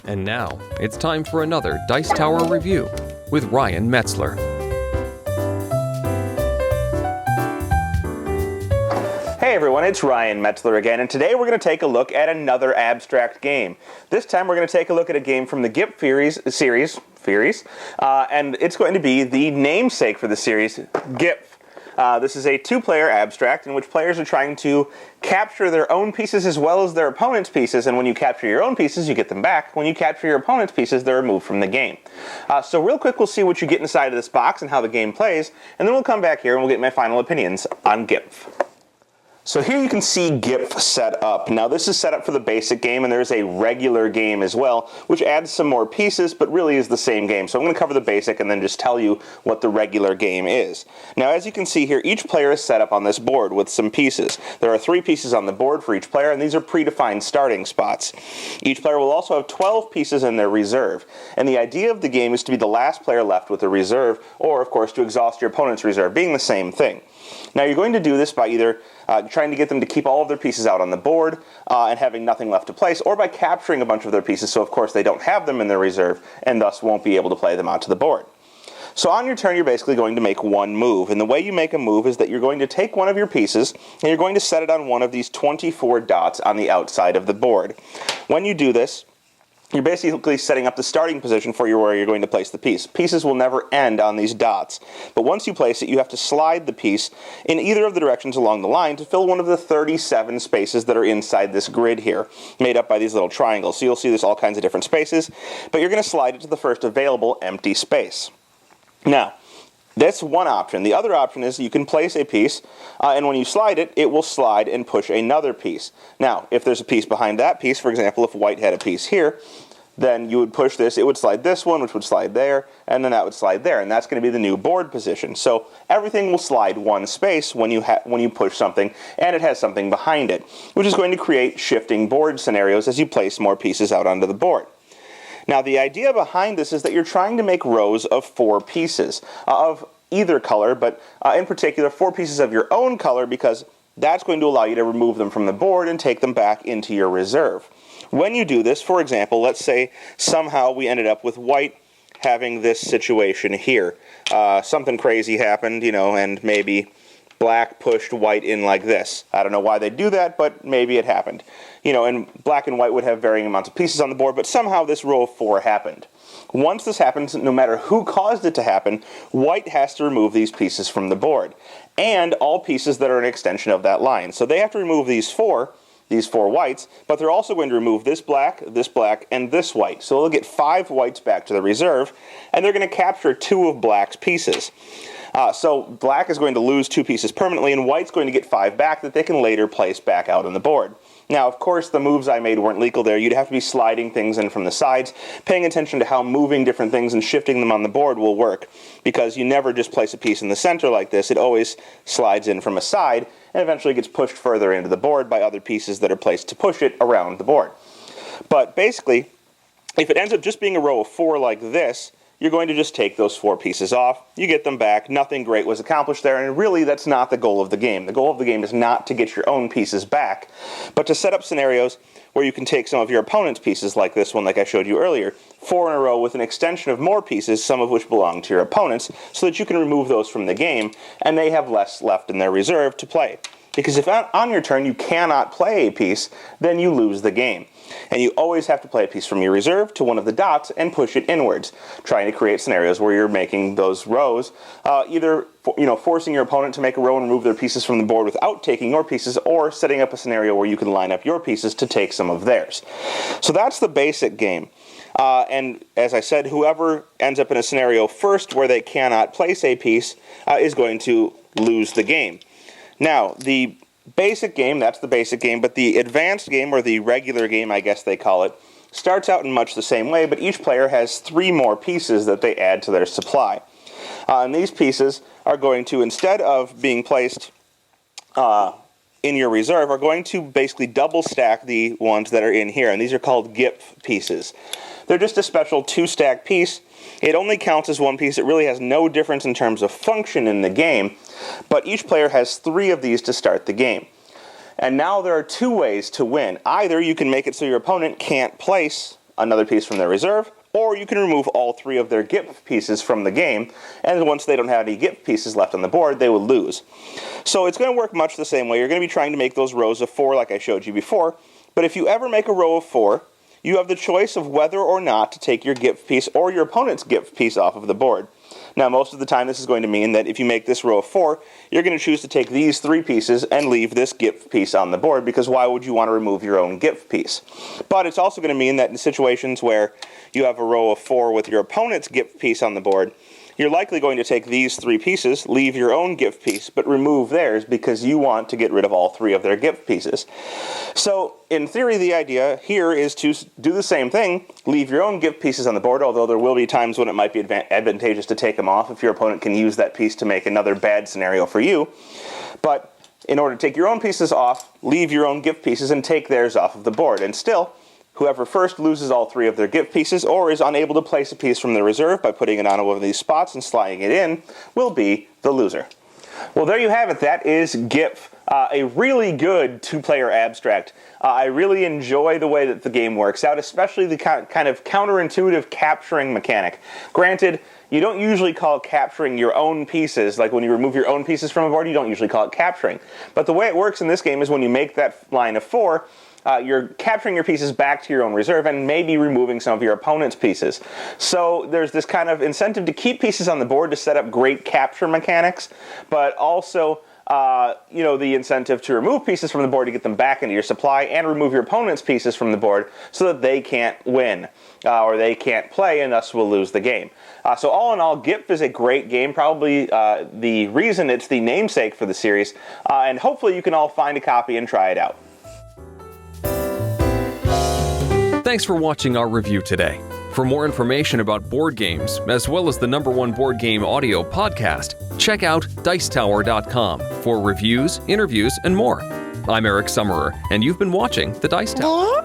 And now, it's time for another Dice Tower review with Ryan Metzler. Hey everyone, it's Ryan Metzler again, and today we're going to take a look at another abstract game. This time we're going to take a look at a game from the Gipf series, and it's going to be the namesake for the series, Gipf. This is a two-player abstract in which players are trying to capture their own pieces as well as their opponent's pieces, and when you capture your own pieces, you get them back. When you capture your opponent's pieces, they're removed from the game. So real quick, we'll see what you get inside of this box and how the game plays, and then we'll come back here and we'll get my final opinions on Gipf. So here you can see Gipf set up. Now this is set up for the basic game, and there's a regular game as well, which adds some more pieces, but really is the same game. So I'm going to cover the basic and then just tell you what the regular game is. Now as you can see here, each player is set up on this board with some pieces. There are 3 pieces on the board for each player, and these are predefined starting spots. Each player will also have 12 pieces in their reserve. And the idea of the game is to be the last player left with a reserve, or of course to exhaust your opponent's reserve, being the same thing. Now you're going to do this by either trying to get them to keep all of their pieces out on the board and having nothing left to place, or by capturing a bunch of their pieces so of course they don't have them in their reserve and thus won't be able to play them out to the board. So on your turn you're basically going to make one move, and the way you make a move is that you're going to take one of your pieces and you're going to set it on one of these 24 dots on the outside of the board. When you do this, you're basically setting up the starting position for where you're going to place the piece. Pieces will never end on these dots, but once you place it, you have to slide the piece in either of the directions along the line to fill one of the 37 spaces that are inside this grid here, made up by these little triangles. So you'll see there's all kinds of different spaces, but you're going to slide it to the first available empty space. Now, that's one option. The other option is you can place a piece, and when you slide it, it will slide and push another piece. Now, if there's a piece behind that piece, for example, if white had a piece here, then you would push this, it would slide this one, which would slide there, and then that would slide there, and that's going to be the new board position. So everything will slide one space when you push something, and it has something behind it, which is going to create shifting board scenarios as you place more pieces out onto the board. Now the idea behind this is that you're trying to make rows of 4 pieces of either color, but in particular 4 pieces of your own color, because that's going to allow you to remove them from the board and take them back into your reserve. When you do this, for example, let's say somehow we ended up with white having this situation here. Something crazy happened, and maybe black pushed white in like this. I don't know why they do that, but maybe it happened. And black and white would have varying amounts of pieces on the board, but somehow this row of 4 happened. Once this happens, no matter who caused it to happen, white has to remove these pieces from the board, and all pieces that are an extension of that line. So they have to remove these four whites, but they're also going to remove this black, and this white. So they'll get 5 whites back to the reserve, and they're going to capture 2 of black's pieces. So black is going to lose 2 pieces permanently, and white's going to get 5 back that they can later place back out on the board. Now, of course, the moves I made weren't legal there. You'd have to be sliding things in from the sides, paying attention to how moving different things and shifting them on the board will work, because you never just place a piece in the center like this. It always slides in from a side and eventually gets pushed further into the board by other pieces that are placed to push it around the board. But basically, if it ends up just being a row of 4 like this, you're going to just take those 4 pieces off, you get them back, nothing great was accomplished there, and really that's not the goal of the game. The goal of the game is not to get your own pieces back, but to set up scenarios where you can take some of your opponent's pieces, like this one, like I showed you earlier, 4 in a row with an extension of more pieces, some of which belong to your opponents, so that you can remove those from the game, and they have less left in their reserve to play. Because if on your turn you cannot play a piece, then you lose the game. And you always have to play a piece from your reserve to one of the dots and push it inwards, trying to create scenarios where you're making those rows, either forcing your opponent to make a row and remove their pieces from the board without taking your pieces, or setting up a scenario where you can line up your pieces to take some of theirs. So that's the basic game. And as I said, whoever ends up in a scenario first where they cannot place a piece is going to lose the game. Now, the basic game, that's the basic game, but the advanced game, or the regular game, I guess they call it, starts out in much the same way, but each player has 3 more pieces that they add to their supply. And these pieces are going to, instead of being placed in your reserve, are going to basically double stack the ones that are in here, and these are called Gipf pieces. They're just a special 2-stack piece. It only counts as 1 piece. It really has no difference in terms of function in the game, but each player has 3 of these to start the game. And now there are 2 ways to win. Either you can make it so your opponent can't place another piece from their reserve, or you can remove all 3 of their Gipf pieces from the game, and once they don't have any Gipf pieces left on the board, they will lose. So it's going to work much the same way. You're going to be trying to make those rows of 4 like I showed you before, but if you ever make a row of 4, you have the choice of whether or not to take your Gipf piece or your opponent's Gipf piece off of the board. Now, most of the time, this is going to mean that if you make this row of 4, you're going to choose to take these 3 pieces and leave this Gipf piece on the board, because why would you want to remove your own Gipf piece? But it's also going to mean that in situations where you have a row of 4 with your opponent's Gipf piece on the board, you're likely going to take these 3 pieces, leave your own Gipf piece, but remove theirs because you want to get rid of all 3 of their Gipf pieces. So, in theory, the idea here is to do the same thing, leave your own Gipf pieces on the board, although there will be times when it might be advantageous to take them off if your opponent can use that piece to make another bad scenario for you. But in order to take your own pieces off, leave your own Gipf pieces and take theirs off of the board. And still, whoever first loses all 3 of their Gipf pieces or is unable to place a piece from the reserve by putting it on one of these spots and sliding it in will be the loser. Well, there you have it. That is Gipf, a really good 2-player abstract. I really enjoy the way that the game works out, especially the kind of counterintuitive capturing mechanic. Granted, you don't usually call it capturing your own pieces. Like when you remove your own pieces from a board, you don't usually call it capturing. But the way it works in this game is when you make that line of 4, you're capturing your pieces back to your own reserve and maybe removing some of your opponent's pieces. So there's this kind of incentive to keep pieces on the board to set up great capture mechanics, but also the incentive to remove pieces from the board to get them back into your supply and remove your opponent's pieces from the board so that they can't win or they can't play and thus will lose the game. So all in all, Gipf is a great game, probably the reason it's the namesake for the series, and hopefully you can all find a copy and try it out. Thanks for watching our review today. For more information about board games, as well as the #1 board game audio podcast, check out Dicetower.com for reviews, interviews, and more. I'm Eric Summerer, and you've been watching The Dice Tower.